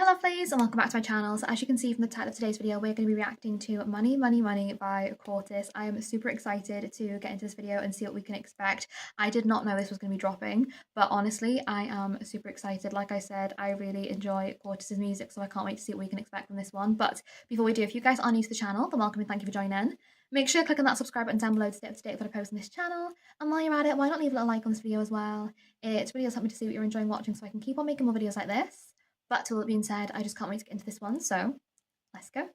Hello lovelies and welcome back to my channel. So as you can see from the title of today's video, we're going to be reacting to Money Money Money by Cortis. I am super excited to get into this video and see what we can expect. I did not know this was going to be dropping, but honestly I am super excited. Like I said, I really enjoy Cortis's music, so I can't wait to see what we can expect from this one. But before we do, if you guys are new to the channel, then welcome and thank you for joining. Make sure to click on that subscribe button down below to stay up to date with what I post on this channel. And while you're at it, why not leave a little like on this video as well? It really does help me to see what you're enjoying watching so I can keep on making more videos like this. But to all that being said, I just can't wait to get into this one, so let's go.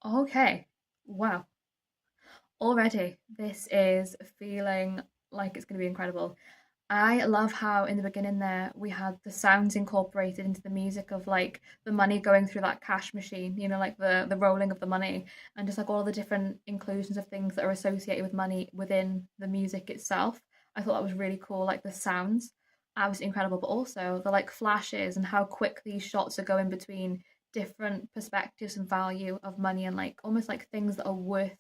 Okay. Wow. Already, this is feeling like it's going to be incredible. I love how in the beginning there we had the sounds incorporated into the music of like the money going through that cash machine, you know, like the rolling of the money and just like all the different inclusions of things that are associated with money within the music itself. I thought that was really cool, like the sounds, absolutely incredible, but also the like flashes and how quick these shots are going between different perspectives and value of money and like almost like things that are worth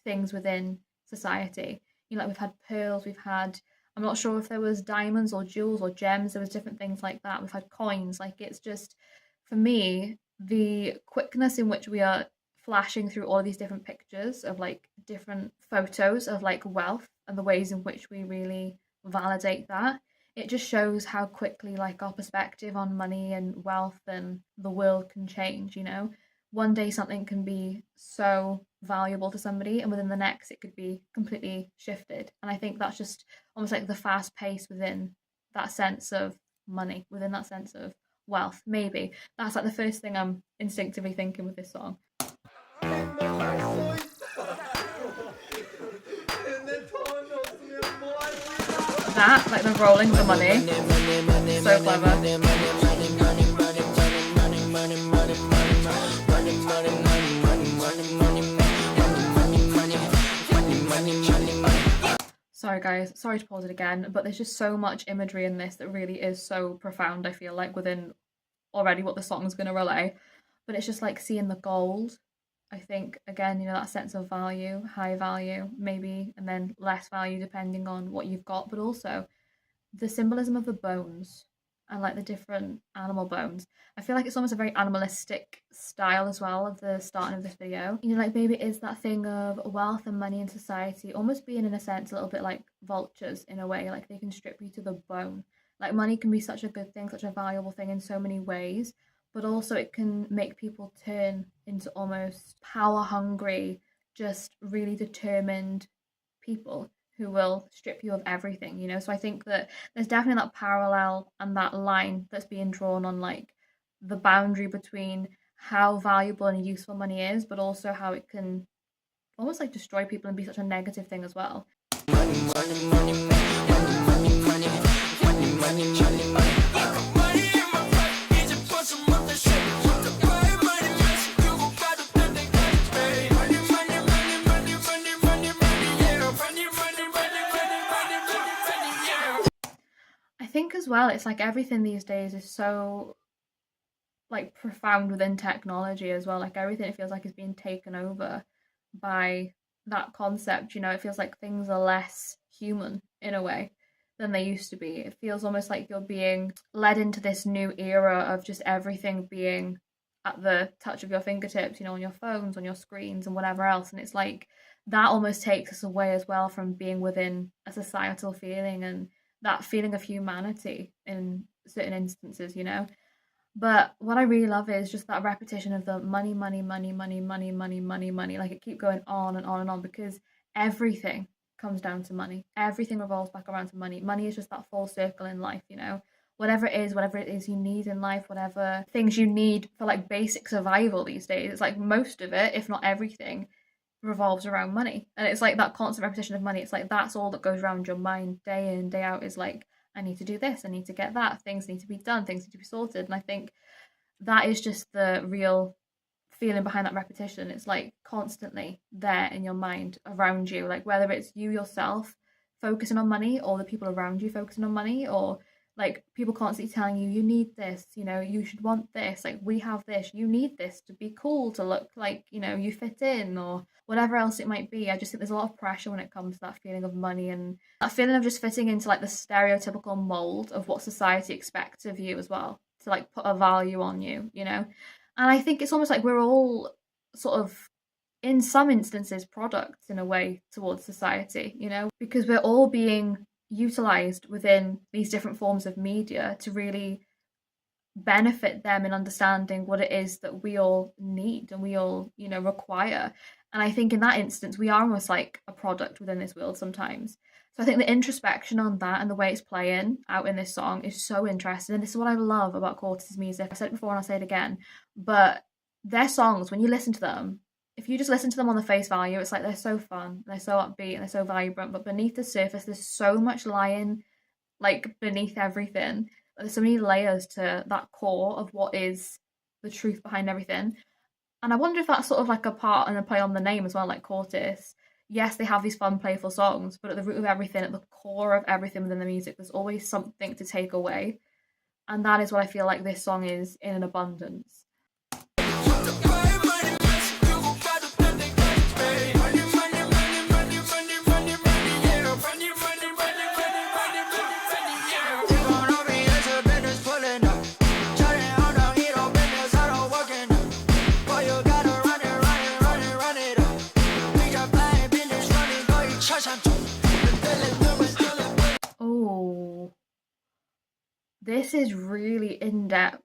things within society. You know, like we've had pearls, we've had, I'm not sure if there was diamonds or jewels or gems, there was different things like that. We've had coins. Like it's just, for me, the quickness in which we are flashing through all of these different pictures of like different photos of like wealth and the ways in which we really validate that. It just shows how quickly like our perspective on money and wealth and the world can change, you know? One day something can be so valuable to somebody and within the next it could be completely shifted. And I think that's just almost like the fast pace within that sense of money, within that sense of wealth. Maybe that's like the first thing I'm instinctively thinking with this song. That, like the rolling of the money, so clever. Sorry guys, sorry to pause it again, but there's just so much imagery in this that really is so profound, I feel like, within already what the song's going to relay. But it's just like seeing the gold, I think, again, you know, that sense of value, high value, maybe, and then less value depending on what you've got, but also the symbolism of the bones and like the different animal bones. I feel like it's almost a very animalistic style as well of the starting of this video. You know, like maybe it is that thing of wealth and money in society almost being in a sense a little bit like vultures in a way, like they can strip you to the bone. Like money can be such a good thing, such a valuable thing in so many ways, but also it can make people turn into almost power hungry, just really determined people who will strip you of everything, you know? So I think that there's definitely that parallel and that line that's being drawn on like the boundary between how valuable and useful money is, but also how it can almost like destroy people and be such a negative thing as well. Money, money, money, money, money, money, money, money, money. I think as well, it's like everything these days is so like profound within technology as well. Like everything it feels like is being taken over by that concept, you know. It feels like things are less human in a way than they used to be. It feels almost like you're being led into this new era of just everything being at the touch of your fingertips, you know, on your phones, on your screens and whatever else. And it's like that almost takes us away as well from being within a societal feeling and that feeling of humanity in certain instances, you know. But what I really love is just that repetition of the money, money, money, money, money, money, money, money. Like it keep going on and on and on because everything comes down to money. Everything revolves back around to money. Money is just that full circle in life, you know. Whatever it is you need in life, whatever things you need for like basic survival these days, it's like most of it, if not everything, revolves around money. And it's like that constant repetition of money. It's like that's all that goes around your mind day in, day out is like, I need to do this, I need to get that, things need to be done, things need to be sorted. And I think that is just the real feeling behind that repetition. It's like constantly there in your mind around you, like whether it's you yourself focusing on money or the people around you focusing on money, or like people constantly telling you, you need this, you know, you should want this, like we have this, you need this to be cool, to look like, you know, you fit in, or whatever else it might be. I just think there's a lot of pressure when it comes to that feeling of money and that feeling of just fitting into like the stereotypical mold of what society expects of you as well, to like put a value on you, you know. And I think it's almost like we're all sort of, in some instances, products in a way towards society, you know, because we're all being utilized within these different forms of media to really benefit them in understanding what it is that we all need and we all, you know, require. And I think in that instance, we are almost like a product within this world sometimes. So I think the introspection on that and the way it's playing out in this song is so interesting. And this is what I love about Cortis' music. I said it before and I'll say it again. But their songs, when you listen to them, if you just listen to them on the face value, it's like they're so fun, they're so upbeat, and they're so vibrant. But beneath the surface, there's so much lying, like beneath everything. There's so many layers to that core of what is the truth behind everything. And I wonder if that's sort of like a part and a play on the name as well, like Cortis. Yes, they have these fun, playful songs, but at the root of everything, at the core of everything within the music, there's always something to take away. And that is what I feel like this song is in an abundance. Oh, this is really in depth.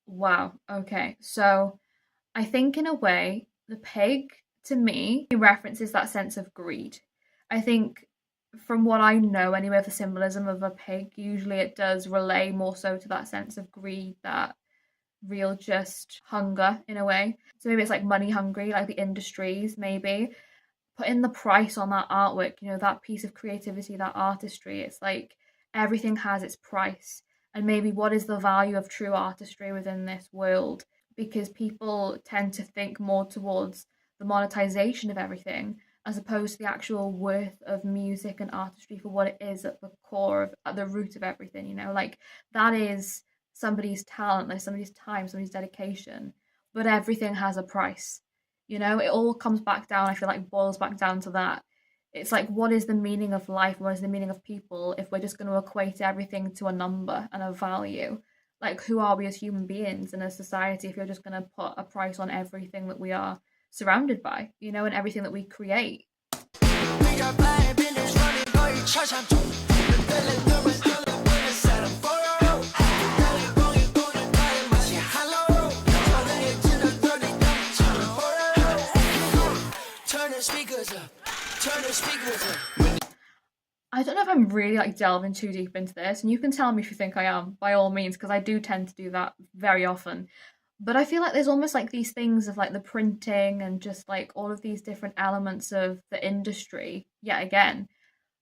Wow. Okay. So I think in a way, the pig to me references that sense of greed. I think from what I know anyway of the symbolism of a pig, usually it does relay more so to that sense of greed, that real just hunger in a way. So maybe it's like money hungry, like the industries, maybe putting the price on that artwork, you know, that piece of creativity, that artistry. It's like everything has its price. And maybe what is the value of true artistry within this world? Because people tend to think more towards the monetization of everything as opposed to the actual worth of music and artistry for what it is at the core of, at the root of everything, you know, like that is somebody's talent, like somebody's time, somebody's dedication, but everything has a price. You know, it all comes back down, I feel like boils back down to that. It's like, what is the meaning of life? What is the meaning of people if we're just going to equate everything to a number and a value? Like, who are we as human beings in a society if you're just going to put a price on everything that we are surrounded by, you know, and everything that we create? I don't know if I'm really like delving too deep into this, and you can tell me if you think I am, by all means, because I do tend to do that very often. But I feel like there's almost like these things of like the printing and just like all of these different elements of the industry, yet again.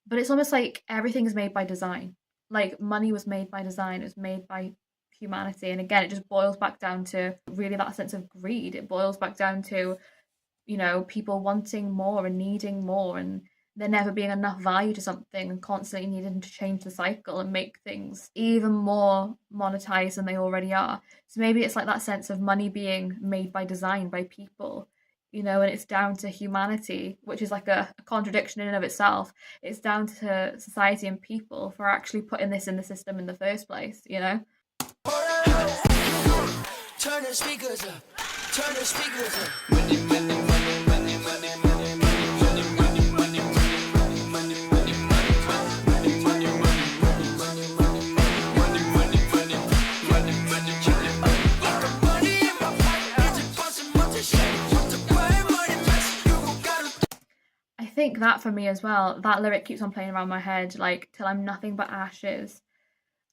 But it's almost like everything is made by design. Like money was made by design, it was made by humanity. And again, it just boils back down to really that sense of greed. It boils back down to, you know, people wanting more and needing more, and there never being enough value to something and constantly needing to change the cycle and make things even more monetized than they already are. So maybe it's like that sense of money being made by design by people, you know, and it's down to humanity, which is like a contradiction in and of itself. It's down to society and people for actually putting this in the system in the first place, you know? Turn the speakers up. Turn the speakers up. Money, money, money, money, money, money, money, money, money, money, money, money, money, money, money, money, money, I think that for me as well, that lyric keeps on playing around my head, like, till I'm nothing but ashes.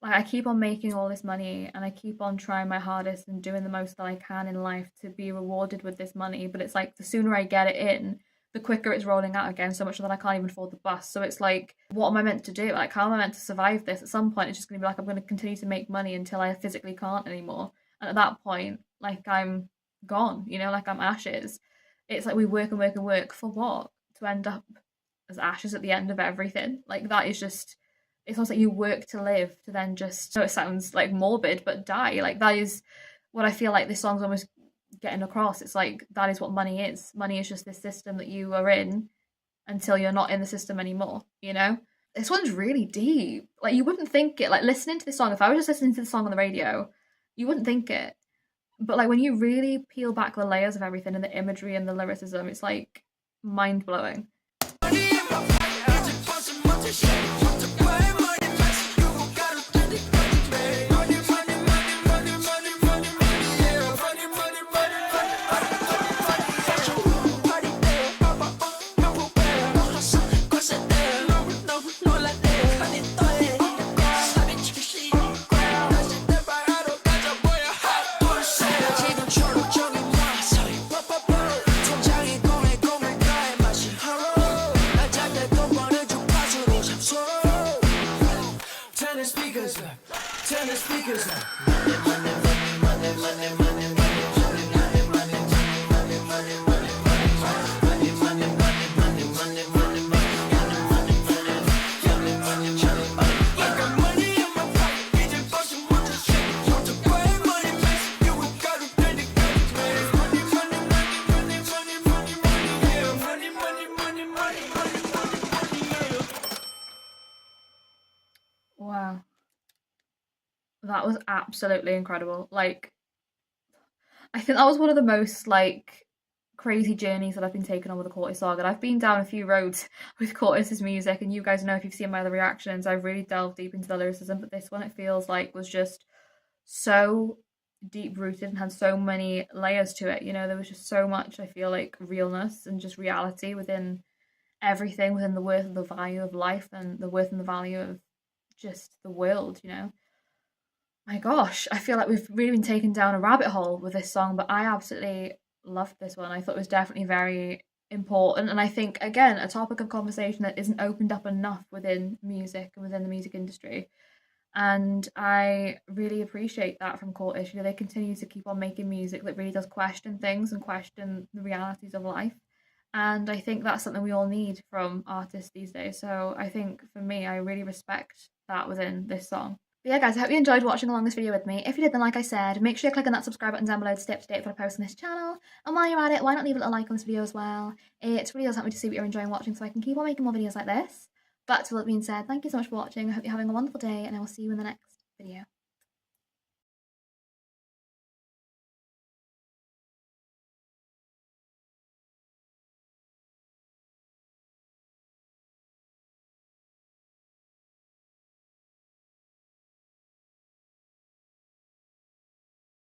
Like, I keep on making all this money and I keep on trying my hardest and doing the most that I can in life to be rewarded with this money. But it's like the sooner I get it in, the quicker it's rolling out again, so much that I can't even afford the bus. So it's like, what am I meant to do? Like, how am I meant to survive this? At some point, it's just going to be like, I'm going to continue to make money until I physically can't anymore. And at that point, like, I'm gone, you know, like I'm ashes. It's like we work and work and work for what? To end up as ashes at the end of everything. Like that is just, it's almost like you work to live to then just, so it sounds like morbid, but die. Like that is what I feel like this song's almost getting across. It's like that is what money is. Money is just this system that you are in until you're not in the system anymore, you know? This one's really deep. Like you wouldn't think it. Like listening to this song, if I was just listening to the song on the radio, you wouldn't think it. But like when you really peel back the layers of everything and the imagery and the lyricism, it's like mind blowing. Wow. That was absolutely incredible. Like, I think that was one of the most like crazy journeys that I've been taken on with the Cortis song. And I've been down a few roads with Cortis's music, and you guys know if you've seen my other reactions, I've really delved deep into the lyricism. But this one, it feels like was just so deep rooted and had so many layers to it. You know, there was just so much, I feel like, realness and just reality within everything, within the worth and the value of life and the worth and the value of just the world, you know. My gosh, I feel like we've really been taken down a rabbit hole with this song, but I absolutely loved this one. I thought it was definitely very important, and I think again a topic of conversation that isn't opened up enough within music and within the music industry. And I really appreciate that from Cortish. You know, they continue to keep on making music that really does question things and question the realities of life. And I think that's something we all need from artists these days. So I think for me, I really respect that within this song. But yeah, guys, I hope you enjoyed watching along this video with me. If you did, then like I said, make sure you click on that subscribe button down below to stay up to date for I post on this channel. And while you're at it, why not leave a little like on this video as well? It really does help me to see what you're enjoying watching so I can keep on making more videos like this. But with that being said, thank you so much for watching. I hope you're having a wonderful day, and I will see you in the next video.